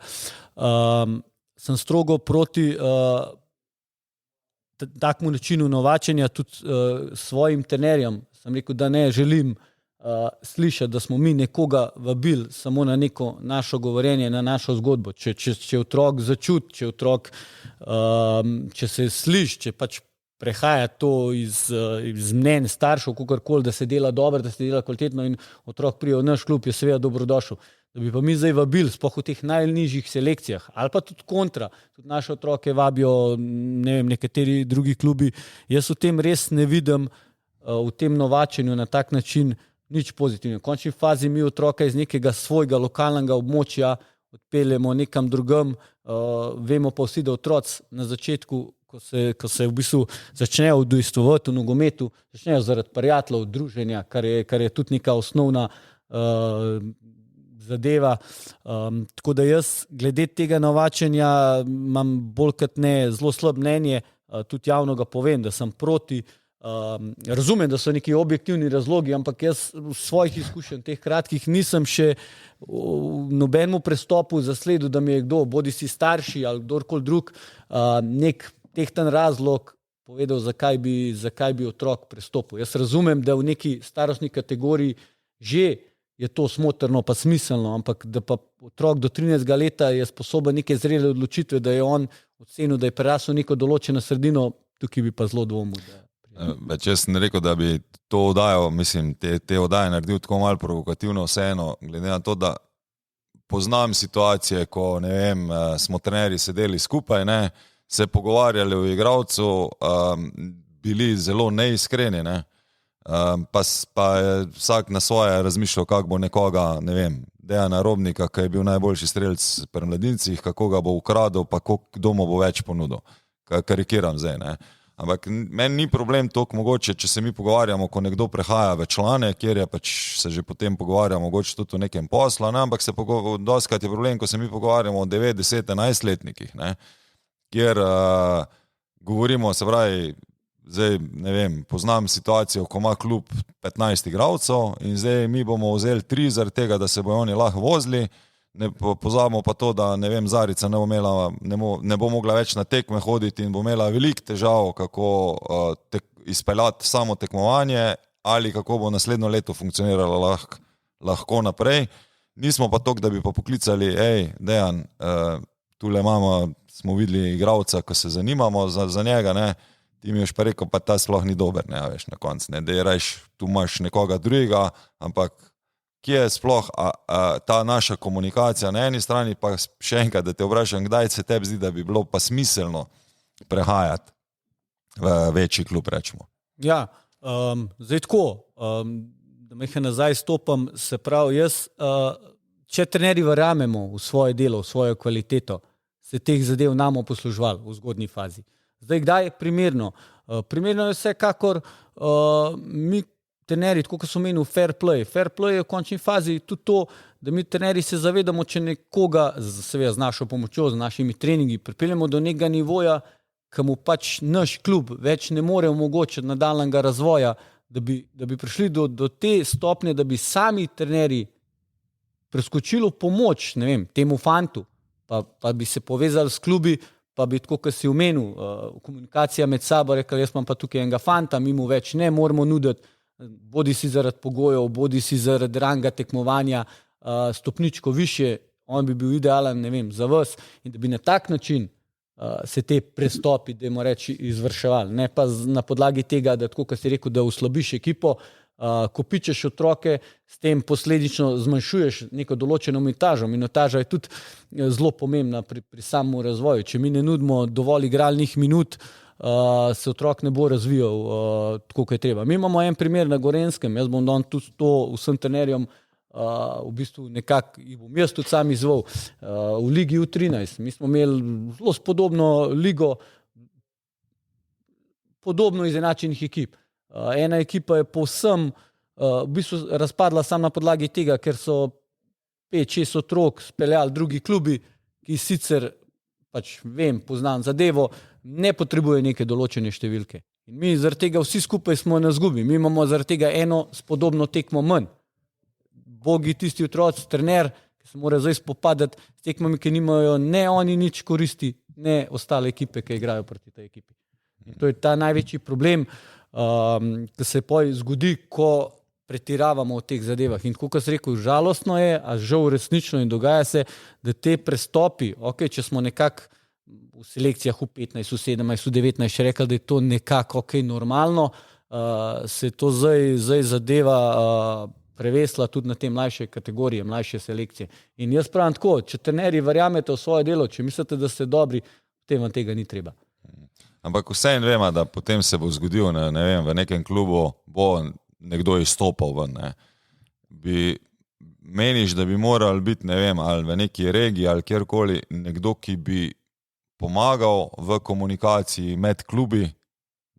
[SPEAKER 2] sem strogo proti takmu načinu novačenja, tudi svojim trenerjem. Sem rekel, da ne želim slišati, da smo mi nekoga vabili samo na neko našo govorjenje, na našo zgodbo. Če otrok začuti, če se sliši, če pač prehaja to iz mnenj staršev, kakorkoli, da se dela dobro, da se dela kvalitetno in otrok pride v naš klub, je seveda dobrodošel. Da bi pa mi zdaj vabili, sploh v teh najnižjih selekcijah, ali pa tudi kontra, tudi naše otroke vabijo, nekateri drugi klubi. Jaz v tem res ne vidim, v tem novačenju na tak način nič pozitivno. V končni fazi mi otroka iz nekega svojega lokalnega območja odpeljemo nekam drugam, Vemo pa vsi, da otroci na začetku, ko se v bistvu začnejo udejstvovati v nogometu, začnejo zaradi prijateljev, druženja, kar je tudi neka osnovna zadeva. Tako da jaz glede tega novačenja imam bolj kot ne zelo slab mnenje, tudi javno ga povem, da sem proti. Razumem, da so neki objektivni razlogi, ampak jaz v svojih izkušenj teh kratkih nisem še v nobenemu prestopu zasledil, da mi je kdo, bodi si starši ali kdorkoli drug, nek tehten razlog povedal, zakaj bi otrok prestopil. Jaz razumem, da v neki starostni kategoriji že je to smotrno pa smiselno, ampak da pa otrok do 13 leta je sposoben neke zrele odločitve, da je on ocenil, da je prerasel neko določeno sredino, tukaj bi pa zelo dvomil.
[SPEAKER 1] Jaz sem rekel, da bi to oddajo, mislim, te oddaje naredil tako malo provokativno vseeno, glede na to, da poznam situacije, ko, ne vem, smo trenerji sedeli skupaj, ne, se pogovarjali o igralcu, bili zelo neiskreni, ne, pa je vsak na svoje razmišljal, kako bo nekoga, ne vem, Dejana Robnika, ki je bil najboljši strelec pri mladincih, kako ga bo ukradel, pa kdo mu bo več ponudil. Karikiram zdaj, ne. Ampak meni ni problem toliko mogoče, če se mi pogovarjamo, ko nekdo prehaja v člane, kjer je pač se že potem pogovarjamo mogoče tudi o nekem poslu, ne? Ampak doskrat je problem, ko se mi pogovarjamo o 9, 10, 11-letnikih, ne? Kjer govorimo, se pravi, zdaj ne vem, poznam situacijo, ko ima klub 15 igralcev in zdaj mi bomo vzeli 3 zaradi tega, da se bojo oni lahko vozili. Ne pozabimo pa to, da ne vem, Zarica ne bo mogla več na tekme hoditi in bo imela veliko težav, kako izpeljati samo tekmovanje ali kako bo naslednjo leto funkcionirala lahko naprej. Nismo pa toliko, da bi pa poklicali, Dejan, tule smo videli igralca, ko se zanimamo za njega, ne, ti mi boš pa rekel, pa ta sploh ni dober, ne, veš, na koncu, ne, da je reš, tu imaš nekoga drugega, ampak kje je sploh ta naša komunikacija na eni strani, pa še enkrat, da te vprašam, kdaj se tebi zdi, da bi bilo pa smiselno prehajati v večji klub, rečemo.
[SPEAKER 2] Ja, zdaj tako, da me nazaj stopam, se pravi, jaz, če trenerji verjamemo v svoje delo, v svojo kvaliteto, se teh zadev namo posluževali v zgodnji fazi. Zdaj, kdaj je primerno? Primerno je vsekakor mi trenerji, tako kot so menili, fair play. Fair play je v končni fazi tudi to, da mi trenerji se zavedamo, če nekoga, seveda z našo pomočjo, z našimi treningi, pripeljemo do nekega nivoja, ki mu pač naš klub več ne more omogočiti nadaljnjega razvoja, da bi prišli do te stopnje, da bi sami trenerji preskočili pomoč, ne vem, temu fantu, pa bi se povezali s klubi, pa bi tako, kot si omenil, komunikacija med sabo, rekel, jaz imam pa tukaj enega fanta, mi mu več ne moramo nuditi, bodi si zaradi pogojev, bodi si zaradi ranga tekmovanja, stopničko više, on bi bil idealen, ne vem, za vas in da bi na tak način se te prestopi, dajmo reči, izvrševali. Ne pa na podlagi tega, da tako, kot si rekel, da uslabiš ekipo, kopičeš otroke, s tem posledično zmanjšuješ neko določeno minutažo. Minutaža je tudi zelo pomembna pri samem razvoju. Če mi ne nudimo dovolj igralnih minut, se otrok ne bo razvijal tako, kot je treba. Mi imamo en primer na Gorenjskem, jaz bom dal tudi to vsem trenerjem, v bistvu nekako jih bom jaz tudi sam izval, v Ligi U13. Mi smo imeli zelo spodobno ligo, podobno izenačenih ekip. Ena ekipa je povsem v bistvu razpadla samo na podlagi tega, ker so 5-6 otrok speljali drugi klubi, ki sicer pač vem, poznam zadevo, ne potrebuje neke določene številke. In mi zaradi tega vsi skupaj smo na zgubi. Mi imamo zaradi tega eno spodobno tekmo manj. Bogi tisti otroci, trener, ki se mora zdaj spopadati s tekmami, ki nimajo ne oni nič koristi, ne ostale ekipe, ki igrajo proti tej ekipi. In to je ta največji problem, ki se zgodi, ko pretiravamo v teh zadevah. In tako, kot sem rekel, žalostno je, a žal resnično in dogaja se, da te prestopi, če smo nekako v selekcijah v 15, v 17, v 19 še rekli, da je to nekako normalno, se to zdaj zadeva prevesla tudi na te mlajše kategorije, mlajše selekcije. In jaz pravim tako, če trenerji verjamete v svoje delo, če mislite, da ste dobri, potem vam tega ni treba.
[SPEAKER 1] Ampak vseeno vemo, da potem se bo zgodil, ne vem, v nekem klubu bo nekdo izstopal ven. Ne. meniš, da bi moral biti, ne vem, ali v neki regiji ali kjerkoli nekdo, ki bi pomagal v komunikaciji med klubi,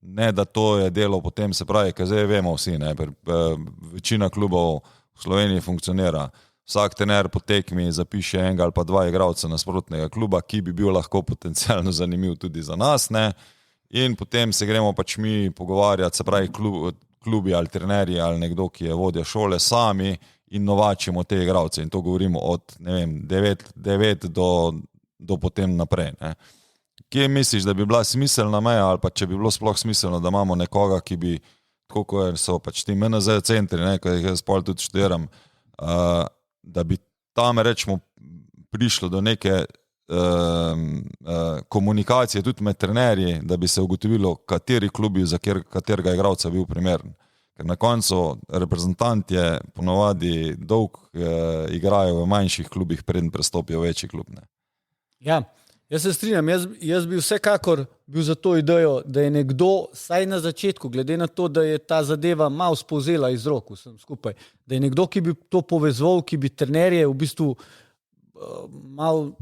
[SPEAKER 1] ne da to je delo potem, se pravi, ker zdaj vemo vsi, ne, večina klubov v Sloveniji funkcionira. Vsak trener po tekmi zapiše enega ali pa dva igralca nasprotnega kluba, ki bi bil lahko potencialno zanimiv tudi za nas, ne, in potem se gremo pač mi pogovarjati, se pravi, klubi ali trenerji ali nekdo, ki je vodja šole, sami in novačimo te igralce in to govorimo od, ne vem, 9 do potem naprej, ne. Kje misliš, da bi bila smiselna meja ali pa če bi bilo sploh smiselno, da imamo nekoga, ki bi, tako kot so pač ti MNZ centri, ne, ko jih jaz pol tudi študiram, da bi tam, rečemo, prišlo do neke komunikacije tudi med trenerji, da bi se ugotovilo, kateri klubi za katerega igralca bil primeren. Ker na koncu reprezentant je ponovadi dolg igrajo v manjših klubih, preden prestopijo v večji klub, ne.
[SPEAKER 2] Ja, jaz se strinjam, jaz bi vsekakor bil za to idejo, da je nekdo, saj na začetku, glede na to, da je ta zadeva malo spovzela iz rok vsem skupaj, da je nekdo, ki bi to povezval, ki bi trenerje v bistvu malo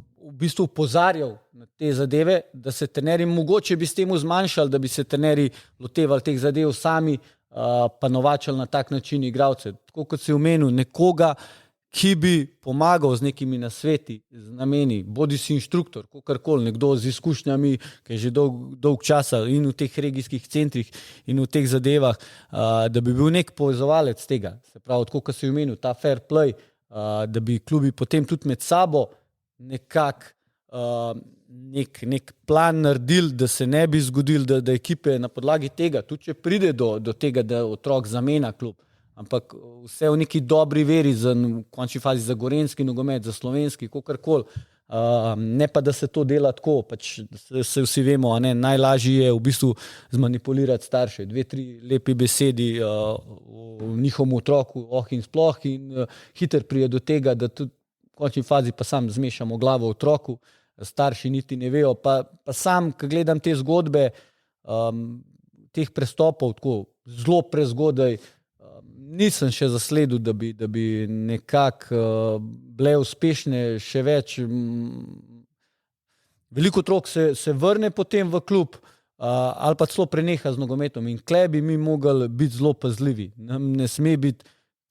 [SPEAKER 2] opozarjal na te zadeve, da se trenerji mogoče bi s temu zmanjšali, da bi se trenerji lotevali teh zadev sami, pa novačali na tak način igralce. Tako kot si omenil, nekoga, ki bi pomagal z nekimi nasveti, z nameni, bodi si inštruktor, kakorkoli, nekdo z izkušnjami, ki je že dolg časa in v teh regijskih centrih in v teh zadevah, da bi bil nek povezovalec tega. Se pravi, tako kot si omenil, ta fair play, da bi klubi potem tudi med sabo nekako nek plan naredili, da se ne bi zgodil, da ekipe na podlagi tega, tudi če pride do tega, da otrok zamenja klub, ampak vse v neki dobri veri, v končni fazi za gorenjski nogomet, za slovenski, kakorkoli, ne pa, da se to dela tako, pač se vsi vemo, ne, najlažje je v bistvu zmanipulirati starše, 2-3 lepi besedi v njihovem otroku, in sploh, in hiter prije do tega, da tudi v končni fazi pa sam zmešamo glavo otroku, starši niti ne vejo, pa sam, ko gledam te zgodbe, teh prestopov tako zelo prezgodaj, nisem še zasledil, da bi nekako bile uspešne še več. Veliko otrok se vrne potem v klub ali pa celo preneha z nogometom in tle bi mi mogli biti zelo pazljivi. Ne sme biti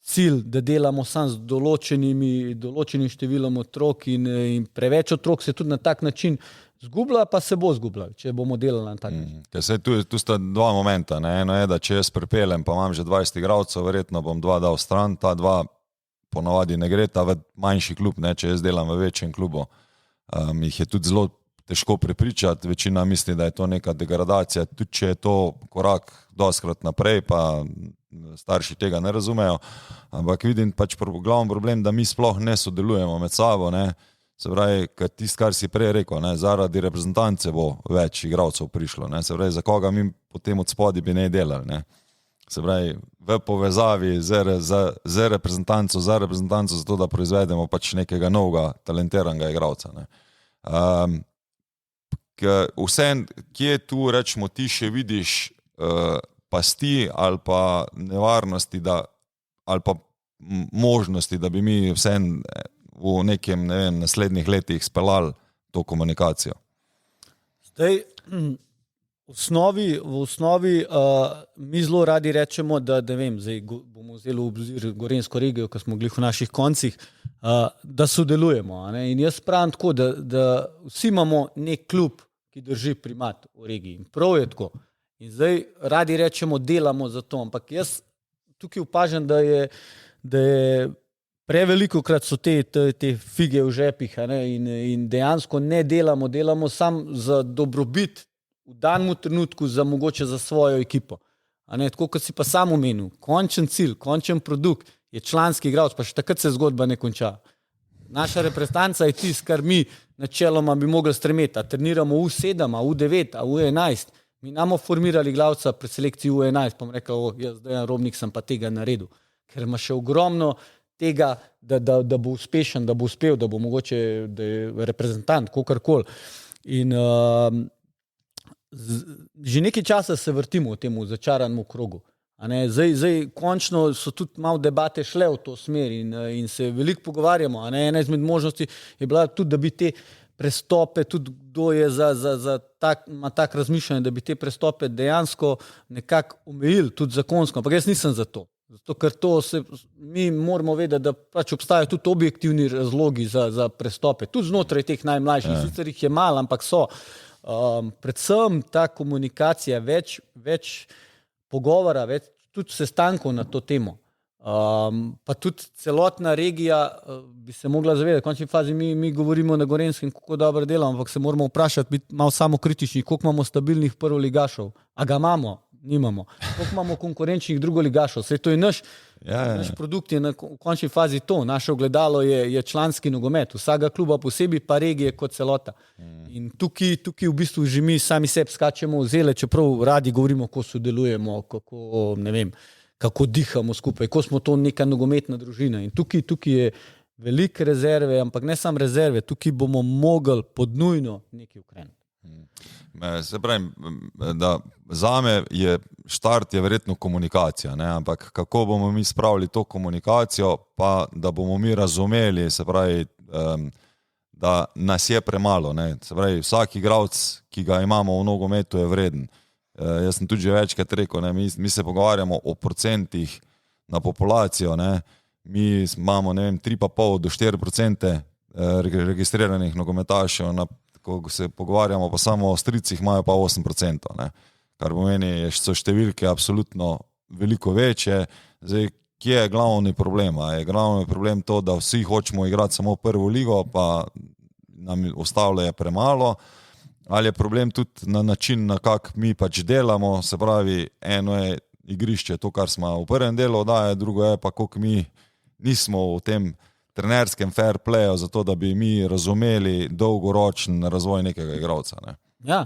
[SPEAKER 2] cilj, da delamo samo z določenim številom otrok in preveč otrok se tudi na tak način zgublja, pa se bo zgubljal, če bomo delali na tak način.
[SPEAKER 1] Tu sta dva momenta, ne? Eno je, da če jaz pripeljem, pa imam že 20 igralcev, verjetno bom 2 dal stran, ta 2 ponovadi ne gre, ta v manjši klub, ne? Če jaz delam v večjem klubu, jih je tudi zelo težko prepričati, večina misli, da je to neka degradacija, tudi če je to korak dostikrat naprej, pa starši tega ne razumejo, ampak vidim pač glavni problem, da mi sploh ne sodelujemo med sabo, ne? Se pravi, tisto, kar si prej rekel, ne, zaradi reprezentance bo več igralcev prišlo, ne, se pravi, za koga mi potem od spodi bi ne delali, ne. Se pravi, v povezavi z reprezentanco, zato da proizvedemo pač nekega novega, talentiranega igralca, ne. Vsem, kje tu, rečemo, ti še vidiš pasti ali pa nevarnosti, ali pa možnosti, da bi mi vsem v nekem, ne vem, naslednjih letih speljali to komunikacijo?
[SPEAKER 2] Zdaj, v osnovi mi zelo radi rečemo, da vem, zdaj bomo vzeli v obzir gorenjsko regijo, ko smo glih v naših koncih, da sodelujemo, ne? In jaz pravim tako, da vsi imamo nek klub, ki drži primat v regiji. In prav je tako. In zdaj radi rečemo, delamo za to, ampak jaz tukaj opažam, da je prevelikokrat so te fige v žepih, ne? In dejansko ne delamo samo za dobrobit v danem trenutku, mogoče za svojo ekipo. Tako kot si pa sam omenil, končen cilj, končen produkt je članski igralec, pa še takrat se zgodba ne konča. Naša reprezentanca je tisto, kar mi načeloma bi mogli stremeti. Treniramo U7, U9, U11. Mi namo formirali igralca pred selekcijo U11, pa bom rekel, jaz Dejan Robnik sem pa tega naredil. Ker ima še ogromno tega, da bo uspešen, da bo uspel, da bo mogoče da je reprezentant, kakorkoli. In že nekaj časa se vrtimo v tem začaranem krogu. Zdaj končno so tudi malo debate šle v to smer in se veliko pogovarjamo. Ena izmed možnosti je bila tudi, da bi te prestope, tudi kdo je ima tak razmišljanje, da bi te prestope dejansko nekako omejili, tudi zakonsko. Ampak jaz nisem za to. Zato, ker mi moramo vedeti, da pač obstajajo tudi objektivni razlogi za prestope. Tudi znotraj teh najmlajših, sicer jih je malo, ampak so. Predvsem ta komunikacija, več pogovora, več tudi sestankov na to temo. Pa tudi celotna regija bi se mogla zavedati. V končni fazi mi govorimo na Gorenjskem, kako dobro delamo, ampak se moramo vprašati, biti malo samokritični, koliko imamo stabilnih prvoligašov. A ga imamo? Nimamo. Koliko imamo konkurenčnih drugoligašov? Saj to je naš produkt, je v končni fazi to. Naše ogledalo je članski nogomet. Vsega kluba posebej, pa regije kot celota. In tukaj v bistvu že mi sami sebi skačemo v zele, čeprav radi govorimo, kako sodelujemo, kako, ne vem, kako dihamo skupaj, ko smo to neka nogometna družina. In tukaj je velike rezerve, ampak ne samo rezerve, tukaj bomo mogli podnujno nekaj ukrenuti.
[SPEAKER 1] Se pravim, da zame je štart je verjetno komunikacija, ne? Ampak kako bomo mi spravili to komunikacijo, pa da bomo mi razumeli, se pravi, da nas je premalo, ne? Se pravi, vsak igralec, ki ga imamo v nogometu, je vreden. Jaz sem tudi že večkrat rekel, ne? Mi se pogovarjamo o procentih na populacijo, ne? Mi imamo, ne vem, 3,5 do 4% registriranih nogometašev, ko se pogovarjamo pa samo o stricih, imajo pa 8%, ne? Kar pomeni, so številke absolutno veliko večje. Zdaj, kje je glavni problem? Je glavni problem to, da vsi hočemo igrati samo prvo ligo, pa nam ostalo je premalo, ali je problem tudi na način, na kak mi pač delamo, se pravi, eno je igrišče, to, kar smo v prvem delu oddaje, drugo je pa, koliko mi nismo v tem trenerskem fair playu, zato da bi mi razumeli dolgoročen razvoj nekega igralca. Ne?
[SPEAKER 2] Ja,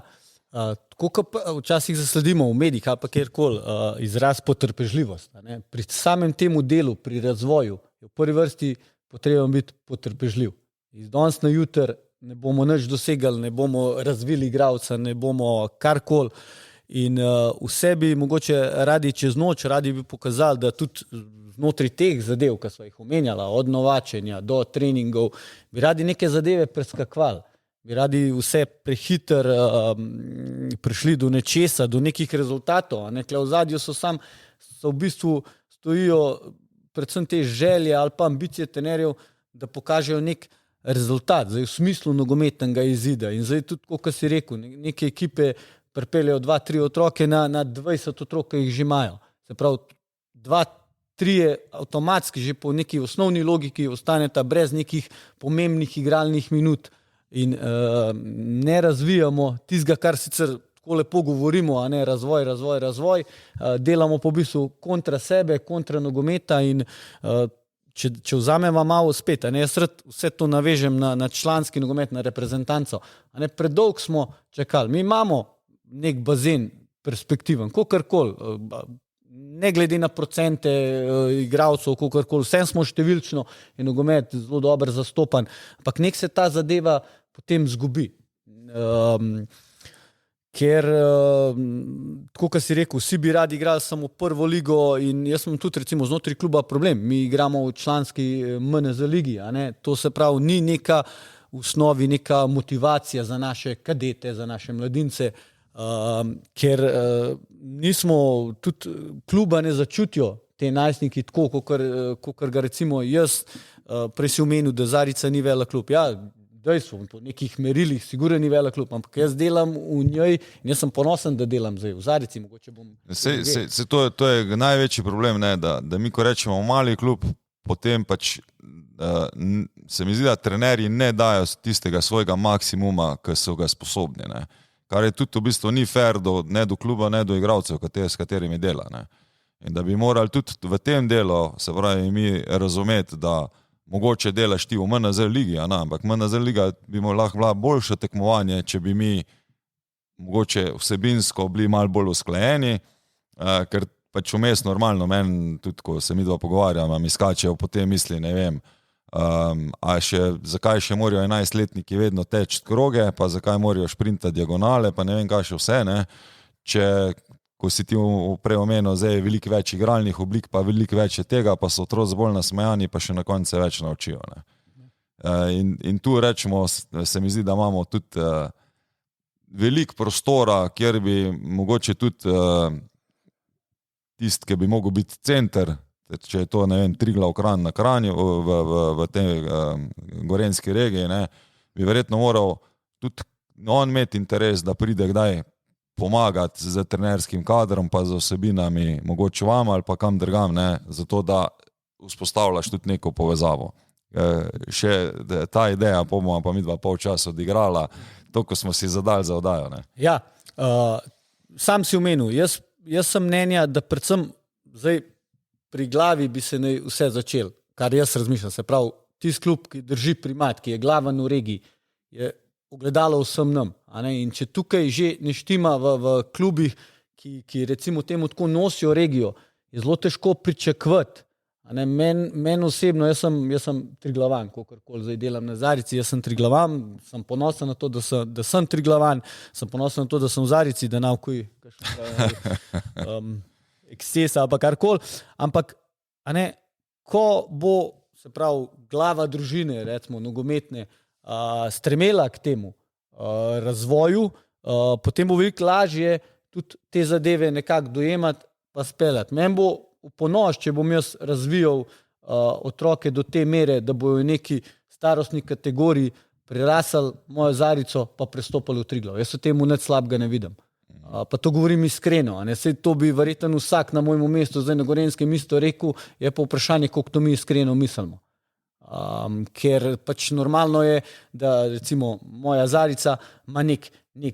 [SPEAKER 2] tako kot včasih zasledimo v medijih ali pa kjerkoli izraz potrpežljivost. Ne? Pri samem temu delu, pri razvoju, je v prvi vrsti potrebno biti potrpežljiv. Iz danes na jutr ne bomo nič dosegali, ne bomo razvili igralca, ne bomo karkoli. In vse bi mogoče radi čez noč, radi bi pokazali, da tudi znotraj teh zadev, ki smo jih omenjala, od novačenja do treningov, bi radi neke zadeve preskakvali. Bi radi vse prehiter prišli do nečesa, do nekih rezultatov. V zadju so v bistvu stojijo predvsem te želje ali pa ambicije trenerjev, da pokažejo nek rezultat, zdaj v smislu nogometnega izida. In zdaj tudi, kot si rekel, neke ekipe pripeljejo 2-3 otroke na 20 otrok, ki jih že imajo. Se pravi, 2-3 avtomatski že po neki osnovni logiki ostaneta brez nekih pomembnih igralnih minut in ne razvijamo tistega, kar sicer tako lepo govorimo, a ne razvoj, delamo po bistvu kontra sebe, kontra nogometa in če vzamemo malo spet, jaz rad vse to navežem na članski nogomet, na reprezentanco. Predolgo smo čakali. Mi imamo nek bazen perspektiven, kakorkoli, ne glede na procente igralcev, kakorkoli, vsem smo številčno in nogomet zelo dobro zastopan, ampak nek se ta zadeva potem zgubi. Ker, tako kot si rekel, vsi bi radi igrali samo prvo ligo in jaz sem tudi recimo znotraj kluba problem. Mi igramo v članski MNZ ligi, to se pravi, ni neka v osnovi neka motivacija za naše kadete, za naše mladince, ker nismo, tudi kluba ne začutijo te najstniki tako, kot ga recimo jaz, prej si omenil, da Zarica ni velik klub. Ja, dejstvo, po nekih merilih sigurno ni velik klub, ampak jaz delam v njej in jaz sem ponosen, da delam zdaj v Zarici. Mogoče bom...
[SPEAKER 1] To je največji problem, ne, da mi, ko rečemo mali klub, potem pač se mi zdi, da trenerji ne dajo tistega svojega maksimuma, ki so ga sposobni. Ne. Kar je tudi v bistvu ni fair ne do kluba, ne do igralcev, s katerimi dela. Ne. In da bi morali tudi v tem delu, se pravi, mi razumeti, da mogoče delaš ti v MNZ ligi, ampak MNZ liga bi lahko bila boljše tekmovanje, če bi mi mogoče vsebinsko bili malo bolj usklajeni, ker pač vmes normalno meni, tudi ko se mi dva pogovarjamo, mi skačejo po te misli, ne vem, zakaj še morajo 11-letniki vedno teči kroge, pa zakaj morajo šprintati diagonale, pa ne vem kaj še vse, ne. Če ko si ti prej omenil, zdaj je veliko več igralnih oblik, pa veliko več je tega, pa so otroci bolj nasmejani, pa še na koncu se več naučijo. Ne. In tu rečemo, se mi zdi, da imamo tudi veliko prostora, kjer bi mogoče tudi tisti, ki bi mogel biti center, če je to, ne vem, Triglav Kranj na Kranju, v tej gorenjski regiji, ne, bi verjetno moral tudi on imeti interes, da pride kdaj pomagati z trenerskim kadrom, pa z osebinami, mogoče vam ali pa kam drugam, ne, zato da vzpostavljaš tudi neko povezavo. Še ta ideja, bomo pa midva pol časa odigrala, to, ko smo si zadali za oddajo. Ne.
[SPEAKER 2] Ja, sam si omenil, jaz sem mnenja, da predvsem zdaj pri glavi bi se ne vse začel, kar jaz razmišljam, se pravi, tisti klub, ki drži primat, ki je glaven v regiji, je ogledalo vsem nam. In če tukaj že ne štima v klubih, ki recimo temu tako nosijo regijo, je zelo težko pričakovati. Meni osebno, jaz sem Triglavan, kakorkoli zdaj delam na Zarici, jaz sem Triglavan, sem ponosen na to, da sem Triglavan, sem ponosen na to, da sem v Zarici, da naukuj ekscesa ali pa karkoli, ampak ko bo, se pravi, glava družine, recimo nogometne, stremela k temu razvoju, potem bo veliko lažje tudi te zadeve nekako dojemati pa speljati. Meni bo v ponos, če bom jaz razvijal otroke do te mere, da bojo v neki starostni kategoriji prerasali mojo Zarico pa prestopali v Triglav. Jaz o temu nič slabega ne vidim. Pa to govorim iskreno. Sej to bi verjetno vsak na mojem mestu, zdaj na Gorenjskem isto rekel, je pa vprašanje, koliko to mi iskreno mislimo. Ker pač normalno je, da recimo moja Zarica ima nek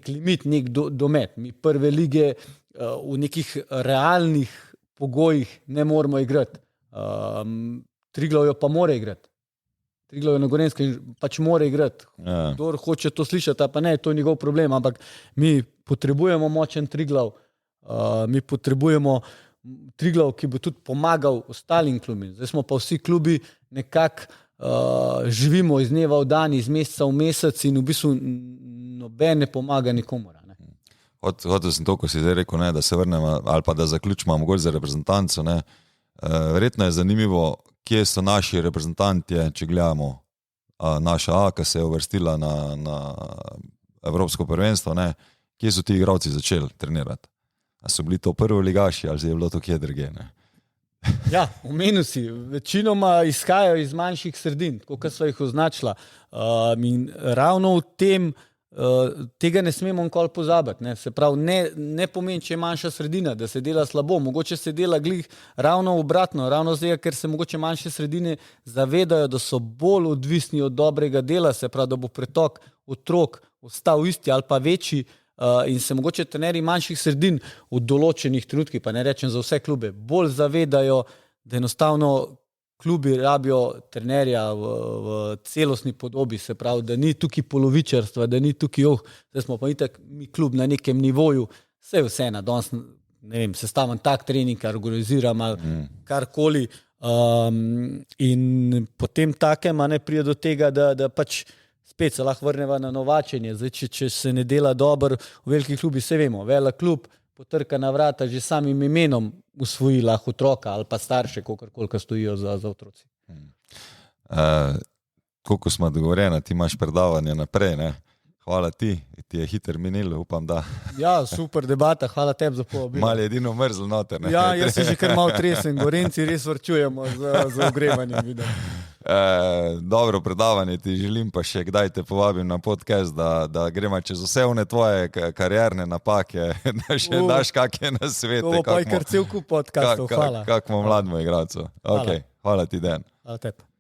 [SPEAKER 2] limit, nek domet. Mi prve lige v nekih realnih pogojih ne moramo igrati. Triglav jo pa mora igrati. Triglav je na Gorenjskem pač mora igrati. Kdor hoče to slišati, pa ne, to je njegov problem, ampak mi potrebujemo močen Triglav, mi potrebujemo Triglav, ki bo tudi pomagal ostalim klubim. Zdaj smo pa vsi klubi nekako živimo iz dneva v dan, iz meseca v mesec in v bistvu noben ne pomaga nikomor.
[SPEAKER 1] Hotel sem to, ko si zdaj rekel, ne, da se vrnemo ali pa da zaključimo mogoče za reprezentanco. Ne. Verjetno je zanimivo, kje so naši reprezentanti, če gledamo naša A, ki se je uvrstila na Evropsko prvenstvo, ne, kje so ti igralci začeli trenirati. A so bili to prvoligaši ali je bilo to kje drugje?
[SPEAKER 2] Ja, omenil si, večinoma izhajajo iz manjših sredin, kot sva jih označila. In ravno v tem tega ne smemo nikoli pozabiti. Se pravi, ne pomeni, če je manjša sredina, da se dela slabo. Mogoče se dela glih ravno obratno, ravno zdaj, ker se mogoče manjše sredine zavedajo, da so bolj odvisni od dobrega dela, se pravi, da bo pretok otrok ostal isti ali pa večji, in se mogoče trenerji manjših sredin v določenih trenutkih, pa ne rečem za vse klube, bolj zavedajo, da enostavno klubi rabijo trenerja v celostni podobi, se pravi, da ni tukaj polovičarstva, da ni tukaj, zdaj smo pa itak mi klub na nekem nivoju, vse na danes, ne vem, sestavim tak trening, organiziram ali karkoli, in potem takem, ne pride do tega, da pač spet se lahko vrneva na novačenje. Zdaj, če se ne dela dobro v velikih klubih, se vemo, velik klub potrka na vrata že samim imenom usvoji lahko otroka ali pa starše, koliko stojijo za otroci.
[SPEAKER 1] Koliko smo dogovorjeni, ti imaš predavanje naprej, ne? Hvala ti je hiter minil, upam, da.
[SPEAKER 2] Ja, super debata, hvala tebi za povabilo.
[SPEAKER 1] Malo je edino mrzlo noter, ne?
[SPEAKER 2] Ja, jaz se že kar malo tresem, Gorenci res varčujemo za ogrevanjem, vidim.
[SPEAKER 1] Dobro predavanje ti želim, pa še kdaj te povabim na podcast, da gremo čez vse one tvoje karierne napake, da še daš kakje na svete.
[SPEAKER 2] To pa je kar cel kup podcastov, hvala.
[SPEAKER 1] Kako mladimo igralcev. Ok, hvala ti, Dejan.
[SPEAKER 2] Hvala tebi.